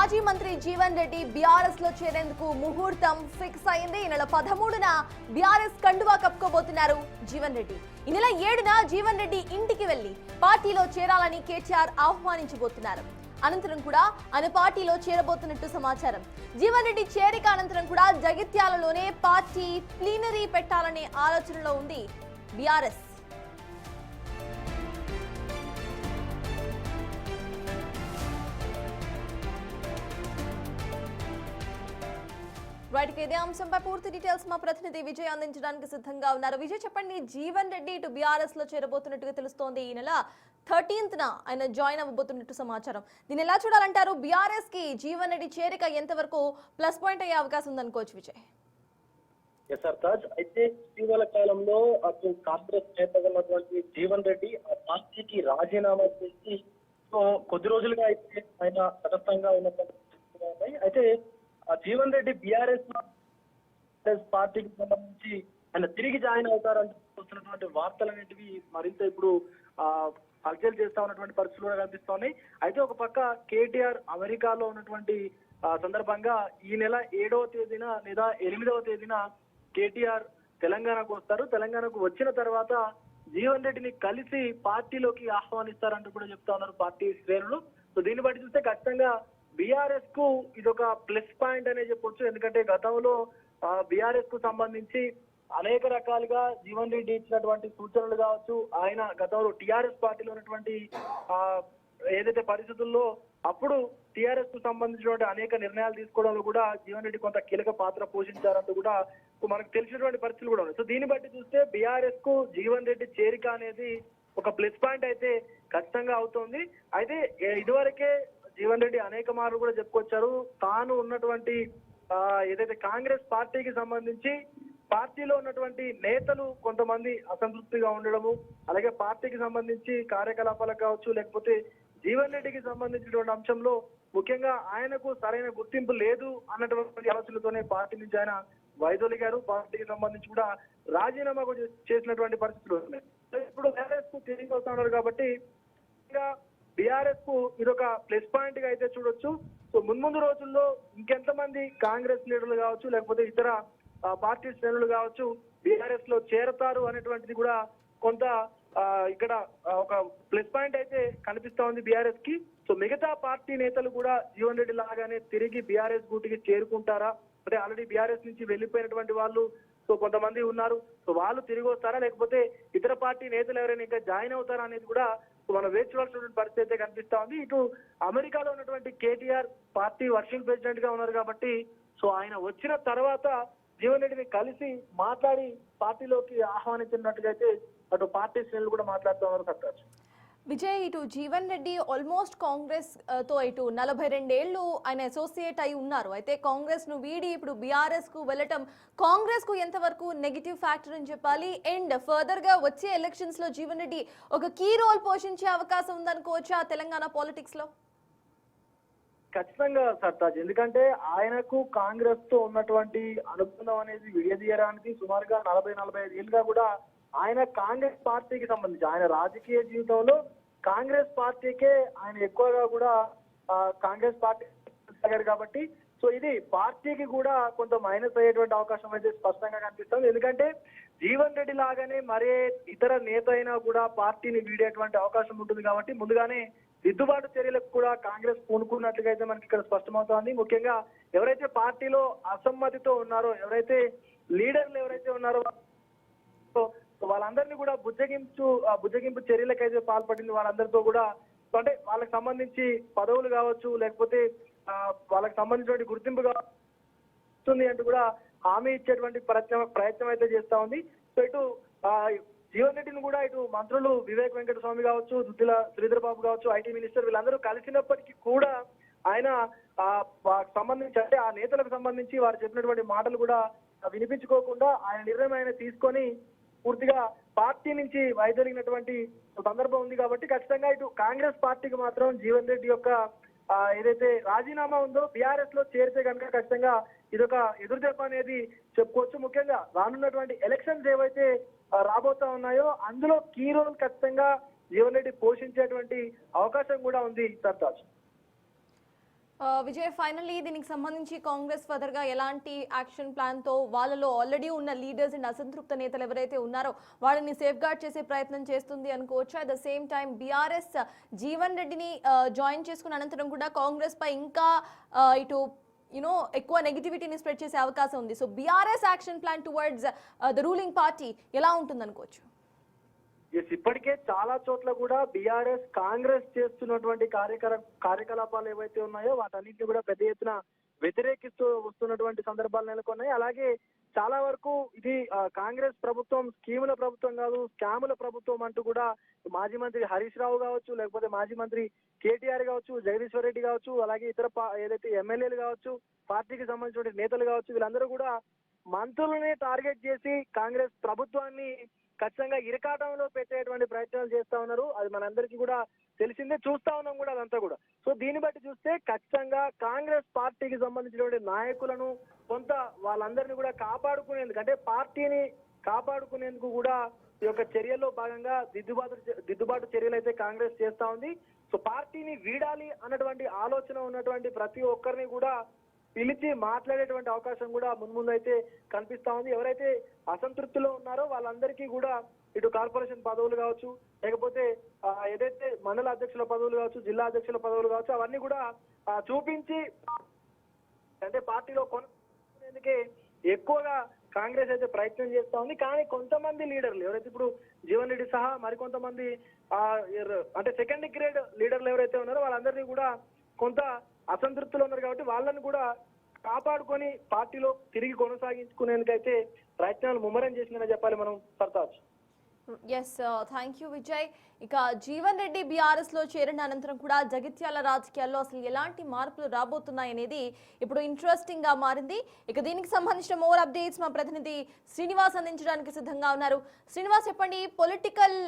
మాజీ మంత్రి జీవన్ రెడ్డి బీఆర్ఎస్ లో చేరేందుకు ముహూర్తం ఫిక్స్ అయింది. ఈ నెల 13న బీఆర్ఎస్ కండువా కప్పుకోబోతున్నారు జీవన్ రెడ్డి. ఈ నెల 7న జీవన్ రెడ్డి ఇంటికి వెళ్లి పార్టీలో చేరాలని కేటీఆర్ ఆహ్వానించబోతున్నారు. అనంతరం కూడా ఆయన పార్టీలో చేరబోతున్నట్టు సమాచారం. జీవన్ రెడ్డి చేరిక అనంతరం కూడా జగిత్యాలలోనే పార్టీ ప్లీనరీ పెట్టాలనే ఆలోచనలో ఉంది బీఆర్ఎస్. రైట్, ఇదే అంశంపై పూర్తి డీటెయిల్స్ మా ప్రతినిధి విజయ్ అందించడానికి సిద్ధంగా ఉన్నారు. విజయ్, చెప్పండి, జీవన్ రెడ్డి ఇటు బీఆర్ఎస్ లో చేరబోతున్నట్టుగా తెలుస్తోంది. ఈ నెల 13న ఆయన జాయిన్ అవ్వబోతున్నట్టు సమాచారం. దీన్ని ఎలా చూడాలంటారు? బీఆర్ఎస్ కి జీవన్ రెడ్డి చేరిక ఎంతవరకు ప్లస్ పాయింట్ అయ్యే అవకాశం ఉందనుకోవచ్చు విజయ్? అయితే ఇటీవల కాలంలో అటు కాంగ్రెస్ నేతగా ఉన్నటువంటి జీవన్ రెడ్డి ఆ పార్టీకి రాజీనామా చేసి కొద్ది రోజులుగా అయితే ఆయన తటస్థంగా ఉన్నటువంటి అయితే జీవన్ రెడ్డి బీఆర్ఎస్ పార్టీకి సంబంధించి ఆయన తిరిగి జాయిన్ అవుతారంటూ వస్తున్నటువంటి వార్తలన్నింటివి మరింత ఇప్పుడు హల్చల్ చేస్తా ఉన్నటువంటి పరిస్థితులు కూడా కనిపిస్తున్నాయి. అయితే ఒక పక్క కేటీఆర్ అమెరికాలో ఉన్నటువంటి సందర్భంగా ఈ నెల 7వ తేదీన లేదా 8వ తేదీన కేటీఆర్ తెలంగాణకు వస్తారు. తెలంగాణకు వచ్చిన తర్వాత జీవన్ రెడ్డిని కలిసి పార్టీలోకి ఆహ్వానిస్తారంటూ కూడా చెప్తా ఉన్నారు పార్టీ శ్రేణులు. సో దీన్ని బట్టి చూస్తే ఖచ్చితంగా బీఆర్ఎస్ కు ఇదొక ప్లస్ పాయింట్ అనే చెప్పొచ్చు. ఎందుకంటే గతంలో బీఆర్ఎస్ కు సంబంధించి అనేక రకాలుగా జీవన్ రెడ్డి ఇచ్చినటువంటి సూచనలు కావచ్చు, ఆయన గతంలో టీఆర్ఎస్ పార్టీలో ఉన్నటువంటి ఏదైతే పరిస్థితుల్లో అప్పుడు టీఆర్ఎస్ కు సంబంధించినటువంటి అనేక నిర్ణయాలు తీసుకోవడంలో కూడా జీవన్ రెడ్డి కొంత కీలక పాత్ర పోషించారంటూ కూడా మనకు తెలిసినటువంటి పరిస్థితులు కూడా ఉన్నాయి. సో దీన్ని బట్టి చూస్తే బీఆర్ఎస్ కు జీవన్ రెడ్డి చేరిక అనేది ఒక ప్లస్ పాయింట్ అయితే ఖచ్చితంగా అవుతోంది. అయితే ఇదివరకే జీవన్ రెడ్డి అనేక మార్లు కూడా చెప్పుకొచ్చారు, తాను ఉన్నటువంటి ఏదైతే కాంగ్రెస్ పార్టీకి సంబంధించి పార్టీలో ఉన్నటువంటి నేతలు కొంతమంది అసంతృప్తిగా ఉండడము, అలాగే పార్టీకి సంబంధించి కార్యకలాపాలకు కావచ్చు, లేకపోతే జీవన్ రెడ్డికి సంబంధించినటువంటి అంశంలో ముఖ్యంగా ఆయనకు సరైన గుర్తింపు లేదు అన్నటువంటి ఆలోచనలతోనే పార్టీ నుంచి ఆయన వైదొలిగారు. పార్టీకి సంబంధించి కూడా రాజీనామా కూడా చేసినటువంటి పరిస్థితులు ఉన్నాయి. ఇప్పుడు బీఆర్ఎస్ కు తిరిగి వస్తున్నారు కాబట్టి బీఆర్ఎస్ కు ఇదొక ప్లస్ పాయింట్ గా అయితే చూడొచ్చు. సో ముందు రోజుల్లో ఇంకెంతమంది కాంగ్రెస్ లీడర్లు కావచ్చు, లేకపోతే ఇతర పార్టీ శ్రేణులు కావచ్చు బీఆర్ఎస్ లో చేరతారు అనేటువంటిది కూడా కొంత ఇక్కడ ఒక ప్లస్ పాయింట్ అయితే కనిపిస్తా ఉంది బీఆర్ఎస్ కి. సో మిగతా పార్టీ నేతలు కూడా జీవన్ రెడ్డి లాగానే తిరిగి బీఆర్ఎస్ గూటికి చేరుకుంటారా, అంటే ఆల్రెడీ బీఆర్ఎస్ నుంచి వెళ్ళిపోయినటువంటి వాళ్ళు సో కొంతమంది ఉన్నారు, సో వాళ్ళు తిరిగి వస్తారా, లేకపోతే ఇతర పార్టీ నేతలు ఎవరైనా ఇంకా జాయిన్ అవుతారా అనేది కూడా మనం వేచి చూడాల్సినటువంటి పరిస్థితి అయితే కనిపిస్తా ఉంది. ఇటు అమెరికాలో ఉన్నటువంటి కేటీఆర్ పార్టీ వర్కింగ్ ప్రెసిడెంట్ గా ఉన్నారు కాబట్టి సో ఆయన వచ్చిన తర్వాత జీవన్ రెడ్డిని కలిసి మాట్లాడి పార్టీలోకి ఆహ్వానించినట్టుగా అయితే అటు పార్టీ శ్రేణులు కూడా మాట్లాడుతూ ఉన్నారు. సత్తాజ్ విజయ్, ఇటు జీవన్ రెడ్డి ఆల్మోస్ట్ కాంగ్రెస్ తో ఇటు 42 ఏళ్లు ఆయన అసోసియేట్ అయి ఉన్నారు. అయితే కాంగ్రెస్ ను వీడి ఇప్పుడు బీఆర్ఎస్ కు వెళ్ళటం కాంగ్రెస్ కు ఎంతవరకు నెగిటివ్ ఫ్యాక్టర్ అని చెప్పాలి? అండ్ ఫర్దర్ గా వచ్చే ఎలక్షన్స్ లో జీవన్ రెడ్డి ఒక కీ రోల్ పోషించే అవకాశం ఉందనుకోవచ్చా తెలంగాణ పాలిటిక్స్ లో? ఖచ్చితంగా సర్తాజ్, ఎందుకంటే ఆయనకు కాంగ్రెస్ తో ఉన్నటువంటి అనుబంధం అనేది విడదీయడానికి సుమారుగా 40-45 ఏళ్ళుగా కూడా ఆయన కాంగ్రెస్ పార్టీకి సంబంధించి ఆయన రాజకీయ జీవితంలో కాంగ్రెస్ పార్టీకే ఆయన ఎక్కువగా కూడా కాంగ్రెస్ పార్టీ కాబట్టి సో ఇది పార్టీకి కూడా కొంత మైనస్ అయ్యేటువంటి అవకాశం అయితే స్పష్టంగా కనిపిస్తుంది. ఎందుకంటే జీవన్ రెడ్డి లాగానే మరే ఇతర నేత అయినా కూడా పార్టీని వీడేటువంటి అవకాశం ఉంటుంది కాబట్టి ముందుగానే దిద్దుబాటు చర్యలకు కూడా కాంగ్రెస్ పూనుకున్నట్లుగా అయితే మనకి ఇక్కడ స్పష్టమవుతోంది. ముఖ్యంగా ఎవరైతే పార్టీలో అసమ్మతితో ఉన్నారో, ఎవరైతే లీడర్లు ఎవరైతే ఉన్నారో వాళ్ళందరినీ కూడా బుజ్జగింపు చర్యలకైతే పాల్పడింది. వాళ్ళందరితో కూడా అంటే వాళ్ళకి సంబంధించి పదవులు కావచ్చు, లేకపోతే వాళ్ళకి సంబంధించిన గుర్తింపు కావచ్చు అంటూ కూడా హామీ ఇచ్చేటువంటి ప్రయత్నం అయితే చేస్తా ఉంది. సో ఇటు జీవన్ రెడ్డిని కూడా ఇటు మంత్రులు వివేక్ వెంకటస్వామి కావచ్చు, దుద్దిల శ్రీధర్ బాబు కావచ్చు, ఐటీ మినిస్టర్ వీళ్ళందరూ కలిసినప్పటికీ కూడా ఆయన సంబంధించి అంటే ఆ నేతలకు సంబంధించి వారు చెప్పినటువంటి మాటలు కూడా వినిపించుకోకుండా ఆయన నిర్ణయం ఆయన తీసుకొని పూర్తిగా పార్టీ నుంచి వైదొలిగినటువంటి సందర్భం ఉంది. కాబట్టి ఖచ్చితంగా ఇటు కాంగ్రెస్ పార్టీకి మాత్రం జీవన్ రెడ్డి యొక్క ఏదైతే రాజీనామా ఉందో బీఆర్ఎస్ లో చేరితే కనుక ఖచ్చితంగా ఇదొక ఎదురుదెబ్బ అనేది చెప్పుకోవచ్చు. ముఖ్యంగా రానున్నటువంటి ఎలక్షన్స్ ఏవైతే రాబోతా ఉన్నాయో అందులో కీ రోల్ ఖచ్చితంగా జీవన్ రెడ్డి పోషించేటువంటి అవకాశం కూడా ఉంది సర్తాజ్. విజయ్, ఫైనల్లీ దీనికి సంబంధించి కాంగ్రెస్ ఫర్దర్ గా ఎలాంటి యాక్షన్ ప్లాన్ తో వాళ్ళలో ఆల్రెడీ ఉన్న లీడర్స్ అండ్ అసంతృప్త నేతలు ఎవరైతే ఉన్నారో వాళ్ళని సేఫ్ గార్డ్ చేసే ప్రయత్నం చేస్తుంది అనుకోవచ్చు. At the same time BRS Jeevan రెడ్డిని జాయిన్ చేసుకున్న అనంతరం కూడా కాంగ్రెస్ పై ఇంకా ఇటు ఎక్కువ నెగిటివిటీని స్ప్రెడ్ చేసే అవకాశం ఉంది. So BRS action plan towards the ruling party ఎలా ఉంటుంది అనుకోవచ్చు? ఇప్పటికే చాలా చోట్ల కూడా బీఆర్ఎస్ కాంగ్రెస్ చేస్తున్నటువంటి కార్యకలాపాలు ఏవైతే ఉన్నాయో వాటన్నింటినీ కూడా పెద్ద ఎత్తున వ్యతిరేకిస్తూ వస్తున్నటువంటి సందర్భాలు నెలకొన్నాయి. అలాగే చాలా వరకు ఇది కాంగ్రెస్ ప్రభుత్వం స్కీముల ప్రభుత్వం కాదు, స్కాముల ప్రభుత్వం అంటూ కూడా మాజీ మంత్రి హరీష్ రావు కావచ్చు, లేకపోతే మాజీ మంత్రి కేటీఆర్ కావచ్చు, జగదీశ్వర్ రెడ్డి కావచ్చు, అలాగే ఇతర ఏదైతే ఎమ్మెల్యేలు కావచ్చు, పార్టీకి సంబంధించిన నేతలు కావచ్చు, వీళ్ళందరూ కూడా మంత్రులని టార్గెట్ చేసి కాంగ్రెస్ ప్రభుత్వాన్ని ఖచ్చితంగా ఇరకాటంలో పెట్టేటువంటి ప్రయత్నాలు చేస్తా ఉన్నారు. అది మనందరికీ కూడా తెలిసిందే, చూస్తా ఉన్నాం కూడా అదంతా కూడా. సో దీన్ని బట్టి చూస్తే ఖచ్చితంగా కాంగ్రెస్ పార్టీకి సంబంధించినటువంటి నాయకులను కొంత వాళ్ళందరినీ కూడా కాపాడుకునేందుకు, అంటే పార్టీని కాపాడుకునేందుకు కూడా ఈ యొక్క చర్యల్లో భాగంగా దిద్దుబాటు చర్యలు అయితే కాంగ్రెస్ చేస్తా ఉంది. సో పార్టీని వీడాలి అన్నటువంటి ఆలోచన ఉన్నటువంటి ప్రతి ఒక్కరిని కూడా పిలిచి మాట్లాడేటువంటి అవకాశం కూడా మున్ముందు అయితే కనిపిస్తా ఉంది. ఎవరైతే అసంతృప్తిలో ఉన్నారో వాళ్ళందరికీ కూడా ఇటు కార్పొరేషన్ పదవులు కావచ్చు, లేకపోతే ఏదైతే మండల అధ్యక్షుల పదవులు కావచ్చు, జిల్లా అధ్యక్షుల పదవులు కావచ్చు, అవన్నీ కూడా చూపించి అంటే పార్టీలో కొనసాగేందుకే ఎక్కువగా కాంగ్రెస్ అయితే ప్రయత్నం చేస్తా ఉంది. కానీ కొంతమంది లీడర్లు ఎవరైతే ఇప్పుడు జీవన్ రెడ్డి సహా మరికొంతమంది అంటే సెకండ్ గ్రేడ్ లీడర్లు ఎవరైతే ఉన్నారో వాళ్ళందరినీ కూడా కొంత అసంతృప్తులు ఉన్నారు కాబట్టి వాళ్ళని కూడా కాపాడుకొని పార్టీలో తిరిగి కొనసాగించుకునేందుకైతే ప్రయత్నాలు ముమ్మరం చేసిందని చెప్పాలి మనం Sartaj. Yes, thank you Vijay. ఇక జీవన్ రెడ్డి బీఆర్ఎస్ లో చేరిన అనంతరం కూడా జగిత్యాల రాజకీయాల్లో అసలు ఎలాంటి మార్పులు రాబోతున్నాయనేది ఇప్పుడు ఇంట్రెస్టింగ్ గా మారింది. ఇక దీనికి సంబంధించిన మోర్ అప్డేట్స్ మా ప్రతినిధి శ్రీనివాస్ అందించడానికి సిద్ధంగా ఉన్నారు. శ్రీనివాస్, చెప్పండి, పొలిటికల్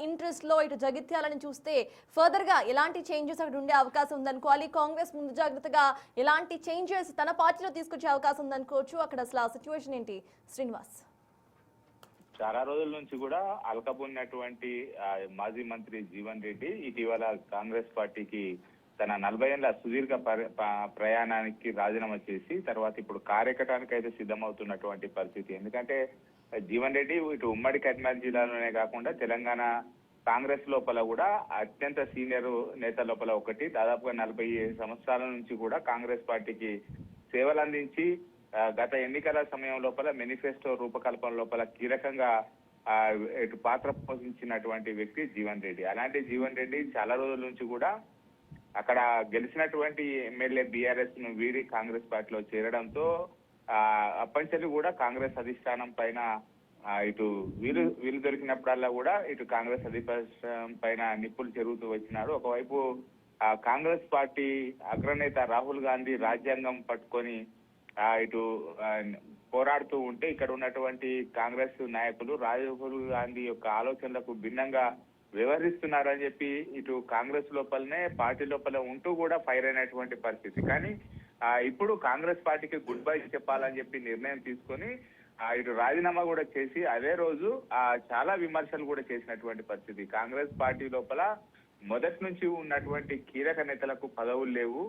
ఇంట్రెస్ట్ లో ఇటు జగిత్యాలని చూస్తే ఫర్దర్ గా ఎలాంటి చేంజెస్ అక్కడ ఉండే అవకాశం ఉందనుకోవాలి? కాంగ్రెస్ ముందు జాగ్రత్తగా ఎలాంటి చేంజెస్ తన పార్టీలో తీసుకొచ్చే అవకాశం ఉందనుకోవచ్చు? అక్కడ అసలు ఆ సిచ్యువేషన్ ఏంటి శ్రీనివాస్? చాలా రోజుల నుంచి కూడా అలకబున్నటువంటి మాజీ మంత్రి జీవన్ రెడ్డి ఇటీవల కాంగ్రెస్ పార్టీకి తన 40 ఏళ్ల సుదీర్ఘ ప్రయాణానికి రాజీనామా చేసి తర్వాత ఇప్పుడు కార్యకటానికి అయితే సిద్ధమవుతున్నటువంటి పరిస్థితి. ఎందుకంటే జీవన్ రెడ్డి ఇటు ఉమ్మడి కరీంనగర్ జిల్లాలోనే కాకుండా తెలంగాణ కాంగ్రెస్ లోపల కూడా అత్యంత సీనియర్ నేత లోపల ఒకటి. దాదాపుగా 40 సంవత్సరాల నుంచి కూడా కాంగ్రెస్ పార్టీకి సేవలు అందించి గత ఎన్నికల సమయం లోపల మేనిఫెస్టో రూపకల్పన లోపల కీలకంగా ఇటు పాత్ర పోషించినటువంటి వ్యక్తి జీవన్ రెడ్డి. అలాంటి జీవన్ రెడ్డి చాలా రోజుల నుంచి కూడా అక్కడ గెలిచినటువంటి ఎమ్మెల్యే బీఆర్ఎస్ ను వీడి కాంగ్రెస్ పార్టీలో చేరడంతో అప్పంచలి కూడా కాంగ్రెస్ అధిష్టానం పైన ఇటు వీలు దొరికినప్పుడల్లా కూడా ఇటు కాంగ్రెస్ అధిష్టానం పైన నిప్పులు చెరుగుతూ వచ్చినాడు. ఒకవైపు కాంగ్రెస్ పార్టీ అగ్రనేత రాహుల్ గాంధీ రాజ్యాంగం పట్టుకొని ఇటు పోరాడుతూ ఉంటే ఇక్కడ ఉన్నటువంటి కాంగ్రెస్ నాయకులు రాహుల్ గాంధీ యొక్క ఆలోచనలకు భిన్నంగా వ్యవహరిస్తున్నారని చెప్పి ఇటు కాంగ్రెస్ లోపలనే పార్టీ లోపల ఉంటూ కూడా ఫైర్ అయినటువంటి పరిస్థితి. కానీ ఇప్పుడు కాంగ్రెస్ పార్టీకి గుడ్ బై చెప్పాలని చెప్పి నిర్ణయం తీసుకొని ఇటు రాజీనామా కూడా చేసి అదే రోజు చాలా విమర్శలు కూడా చేసినటువంటి పరిస్థితి. కాంగ్రెస్ పార్టీ లోపల మొదటి నుంచి ఉన్నటువంటి కీలక నేతలకు పదవులు లేవు,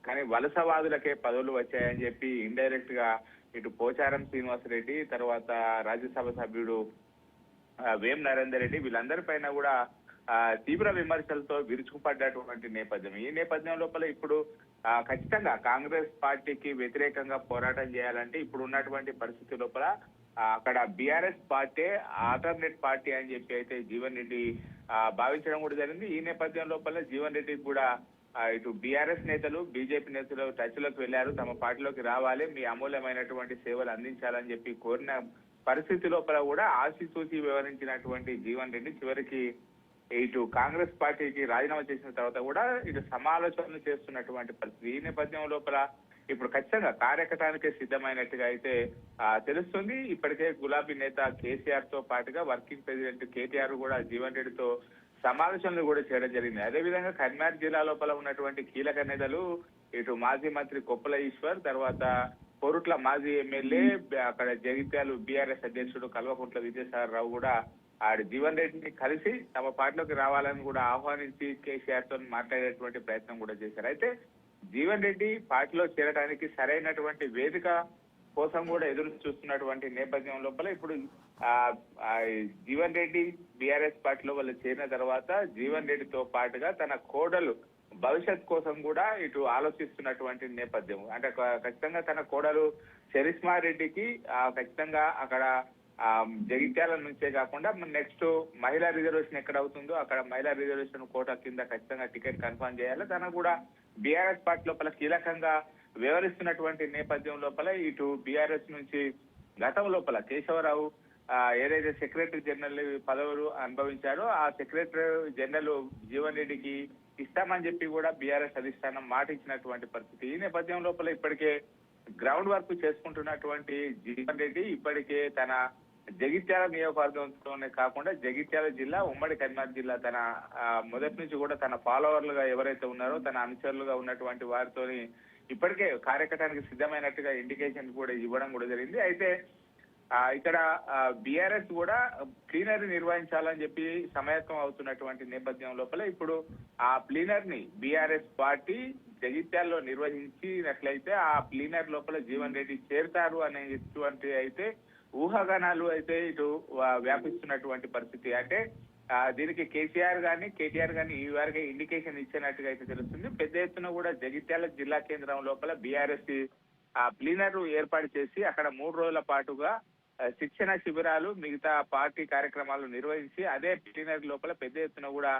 కానీ వలసవాదులకే పదవులు వచ్చాయని చెప్పి ఇండైరెక్ట్ గా ఇటు పోచారం శ్రీనివాసరెడ్డి, తర్వాత రాజ్యసభ సభ్యుడు వేం నరేందర్ రెడ్డి వీళ్ళందరి పైన కూడా తీవ్ర విమర్శలతో విరుచుకుపడ్డటువంటి నేపథ్యం. ఈ నేపథ్యం లోపల ఇప్పుడు ఖచ్చితంగా కాంగ్రెస్ పార్టీకి వ్యతిరేకంగా పోరాటం చేయాలంటే ఇప్పుడు ఉన్నటువంటి పరిస్థితి లోపల అక్కడ బీఆర్ఎస్ పార్టీ ఆల్టర్నేట్ పార్టీ అని చెప్పి అయితే జీవన్ రెడ్డి భావించడం కూడా జరిగింది. ఈ నేపథ్యం లోపల జీవన్ రెడ్డికి కూడా ఇటు బీఆర్ఎస్ నేతలు బీజేపీ నేతలు టచ్ లోకి వెళ్లారు, తమ పార్టీలోకి రావాలి, మీ అమూల్యమైనటువంటి సేవలు అందించాలని చెప్పి కోరిన పరిస్థితి లోపల కూడా ఆశితూచి వివరించినటువంటి జీవన్ రెడ్డి చివరికి ఇటు కాంగ్రెస్ పార్టీకి రాజీనామా చేసిన తర్వాత కూడా ఇటు సమాలోచనలు చేస్తున్నటువంటి పరిస్థితి. ఈ నేపథ్యం లోపల ఇప్పుడు ఖచ్చితంగా కార్యకటానికే సిద్ధమైనట్టుగా అయితే తెలుస్తుంది. ఇప్పటికే గులాబీ నేత కేసీఆర్ తో పాటుగా వర్కింగ్ ప్రెసిడెంట్ కేటీఆర్ కూడా జీవన్ రెడ్డితో సమావేశంలో కూడా చేయడం జరిగింది. అదేవిధంగా కరీంనగర్ జిల్లా లోపల ఉన్నటువంటి కీలక నేతలు ఇటు మాజీ మంత్రి కొప్పుల ఈశ్వర్, తర్వాత పొరుట్ల మాజీ ఎమ్మెల్యే, అక్కడ జగిత్యాల బీఆర్ఎస్ అధ్యక్షుడు కల్వకుంట్ల విజయసాగర్ రావు కూడా జీవన్ రెడ్డిని కలిసి తమ పార్టీలోకి రావాలని కూడా ఆహ్వానించి కేసీఆర్ తో మాట్లాడేటువంటి ప్రయత్నం కూడా చేశారు. అయితే జీవన్ రెడ్డి పార్టీలో చేరడానికి సరైనటువంటి వేదిక కోసం కూడా ఎదురు చూస్తున్నటువంటి నేపథ్యం లోపల ఇప్పుడు ఆ ఆ జీవన్ రెడ్డి బీఆర్ఎస్ పార్టీలో వాళ్ళు చేరిన తర్వాత జీవన్ రెడ్డితో పాటుగా తన కోడలు భవిష్యత్ కోసం కూడా ఇటు ఆలోచిస్తున్నటువంటి నేపథ్యం. అంటే ఖచ్చితంగా తన కోడలు చరిష్మా రెడ్డికి ఖచ్చితంగా అక్కడ జగిత్యాల నుంచే కాకుండా నెక్స్ట్ మహిళా రిజర్వేషన్ ఎక్కడ అవుతుందో అక్కడ మహిళా రిజర్వేషన్ కోటా కింద ఖచ్చితంగా టికెట్ కన్ఫర్మ్ చేయాలి. తనకు కూడా బీఆర్ఎస్ పార్టీ లోపల కీలకంగా వ్యవహరిస్తున్నటువంటి నేపథ్యం లోపల ఇటు బీఆర్ఎస్ నుంచి గతం లోపల కేశవరావు ఏదైతే సెక్రటరీ జనరల్ పదవులు అనుభవించారో ఆ సెక్రటరీ జనరల్ జీవన్ రెడ్డికి ఇస్తామని చెప్పి కూడా బీఆర్ఎస్ అధిష్టానం మాట ఇచ్చినటువంటి పరిస్థితి. ఈ నేపథ్యం లోపల ఇప్పటికే గ్రౌండ్ వర్క్ చేసుకుంటున్నటువంటి జీవన్ రెడ్డి ఇప్పటికే తన జగిత్యాల నియోజకవర్గంతోనే కాకుండా జగిత్యాల జిల్లా ఉమ్మడి కరీంనగర్ జిల్లా తన మొదటి నుంచి కూడా తన ఫాలోవర్లుగా ఎవరైతే ఉన్నారో తన అనుచరులుగా ఉన్నటువంటి వారితోని ఇప్పటికే కార్యకర్తానికి సిద్ధమైనట్టుగా ఇండికేషన్ కూడా ఇవ్వడం కూడా జరిగింది. అయితే ఇక్కడ బీఆర్ఎస్ కూడా ప్లీనరీ నిర్వహించాలని చెప్పి సమాయత్తం అవుతున్నటువంటి నేపథ్యం లోపల ఇప్పుడు ఆ ప్లీనర్ ని బీఆర్ఎస్ పార్టీ జగిత్యాల్లో నిర్వహించినట్లయితే ఆ ప్లీనర్ లోపల జీవన్ రెడ్డి చేరుతారు అనేటువంటి అయితే ఊహాగానాలు అయితే ఇటు వ్యాపిస్తున్నటువంటి పరిస్థితి. అంటే దీనికి కేటీఆర్ గాని ఈ వారికి ఇండికేషన్ ఇచ్చినట్టుగా అయితే తెలుస్తుంది. పెద్ద ఎత్తున కూడా జగిత్యాల జిల్లా కేంద్రం లోపల బీఆర్ఎస్ ప్లీనర్ ఏర్పాటు చేసి అక్కడ 3 రోజుల పాటుగా శిక్షణ శిబిరాలు మిగతా పార్టీ కార్యక్రమాలు నిర్వహించి అదే ప్లీనర్ లోపల పెద్ద ఎత్తున కూడా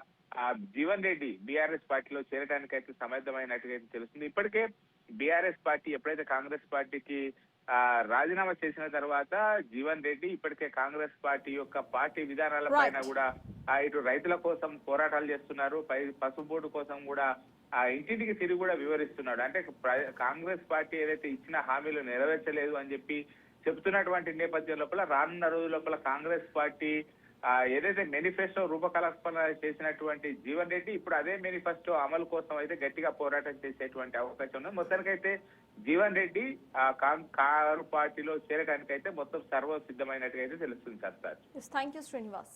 జీవన్ రెడ్డి బీఆర్ఎస్ పార్టీలో చేరడానికి అయితే సమర్థమైనట్టుగా తెలుస్తుంది. ఇప్పటికే బీఆర్ఎస్ పార్టీ ఎప్పుడైతే కాంగ్రెస్ పార్టీకి రాజీనామా చేసిన తర్వాత జీవన్ రెడ్డి ఇప్పటికే కాంగ్రెస్ పార్టీ యొక్క పార్టీ విధానాల పైన కూడా ఇటు రైతుల కోసం పోరాటాలు చేస్తున్నారు. పసుపు బోర్డు కోసం కూడా ఇంటింటికి తిరిగి కూడా వివరిస్తున్నాడు. అంటే కాంగ్రెస్ పార్టీ ఏదైతే ఇచ్చిన హామీలు నెరవేర్చలేదు అని చెప్పి చెప్తున్నటువంటి నేపథ్యం లోపల రానున్న రోజుల లోపల కాంగ్రెస్ పార్టీ ఏదైతే మేనిఫెస్టో రూపకల్పన చేసినటువంటి జీవన్ రెడ్డి ఇప్పుడు అదే మేనిఫెస్టో అమలు కోసం అయితే గట్టిగా పోరాటం చేసేటువంటి అవకాశం ఉంది. మొత్తానికైతే జీవన్ రెడ్డి కారు పార్టీలో చేరడానికైతే మొత్తం సర్వ సిద్ధమైనట్టుగా అయితే తెలుస్తుంది సార్. Thank you Srinivas.